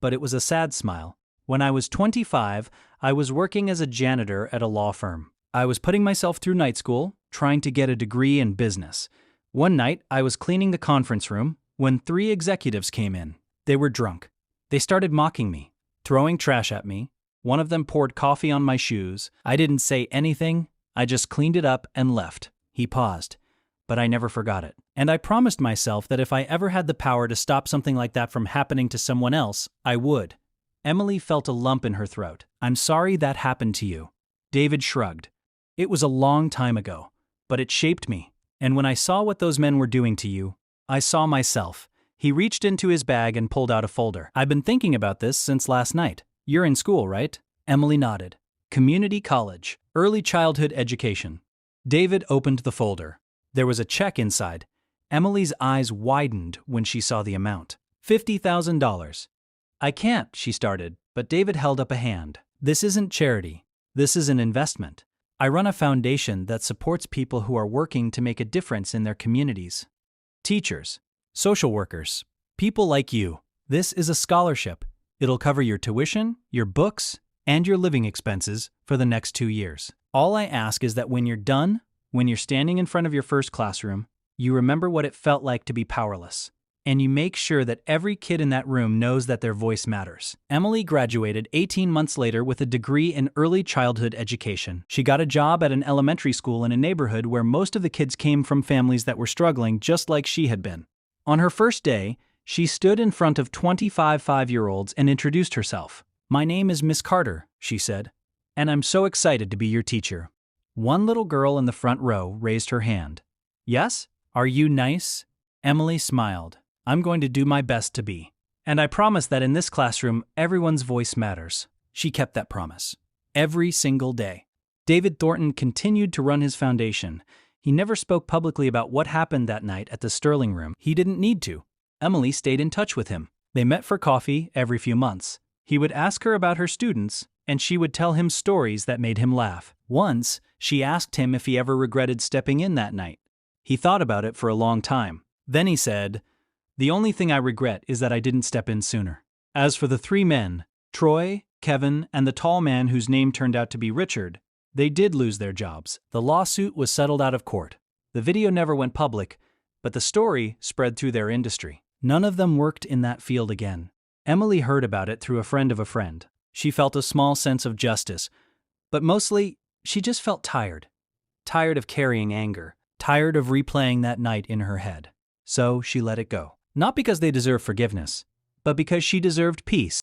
but it was a sad smile. When I was 25, I was working as a janitor at a law firm. I was putting myself through night school, trying to get a degree in business. One night, I was cleaning the conference room when 3 executives came in. They were drunk. They started mocking me, throwing trash at me. One of them poured coffee on my shoes. I didn't say anything. I just cleaned it up and left. He paused, but I never forgot it. And I promised myself that if I ever had the power to stop something like that from happening to someone else, I would. Emily felt a lump in her throat. I'm sorry that happened to you. David shrugged. It was a long time ago, but it shaped me. And when I saw what those men were doing to you, I saw myself. He reached into his bag and pulled out a folder. I've been thinking about this since last night. You're in school, right? Emily nodded. Community college, early childhood education. David opened the folder. There was a check inside. Emily's eyes widened when she saw the amount. $50,000. I can't, she started, but David held up a hand. This isn't charity. This is an investment. I run a foundation that supports people who are working to make a difference in their communities. Teachers, social workers, people like you. This is a scholarship. It'll cover your tuition, your books, and your living expenses for the next 2 years. All I ask is that when you're done, when you're standing in front of your first classroom, you remember what it felt like to be powerless. And you make sure that every kid in that room knows that their voice matters. Emily graduated 18 months later with a degree in early childhood education. She got a job at an elementary school in a neighborhood where most of the kids came from families that were struggling just like she had been. On her first day, she stood in front of 25 5-year-olds and introduced herself. My name is Miss Carter, she said, and I'm so excited to be your teacher. One little girl in the front row raised her hand. Yes? Are you nice? Emily smiled. I'm going to do my best to be. And I promise that in this classroom, everyone's voice matters. She kept that promise. Every single day. David Thornton continued to run his foundation. He never spoke publicly about what happened that night at the Sterling Room. He didn't need to. Emily stayed in touch with him. They met for coffee every few months. He would ask her about her students, and she would tell him stories that made him laugh. Once, she asked him if he ever regretted stepping in that night. He thought about it for a long time. Then he said, "The only thing I regret is that I didn't step in sooner." As for the 3 men, Troy, Kevin, and the tall man whose name turned out to be Richard, they did lose their jobs. The lawsuit was settled out of court. The video never went public, but the story spread through their industry. None of them worked in that field again. Emily heard about it through a friend of a friend. She felt a small sense of justice, but mostly, she just felt tired. Tired of carrying anger. Tired of replaying that night in her head. So she let it go. Not because they deserved forgiveness, but because she deserved peace.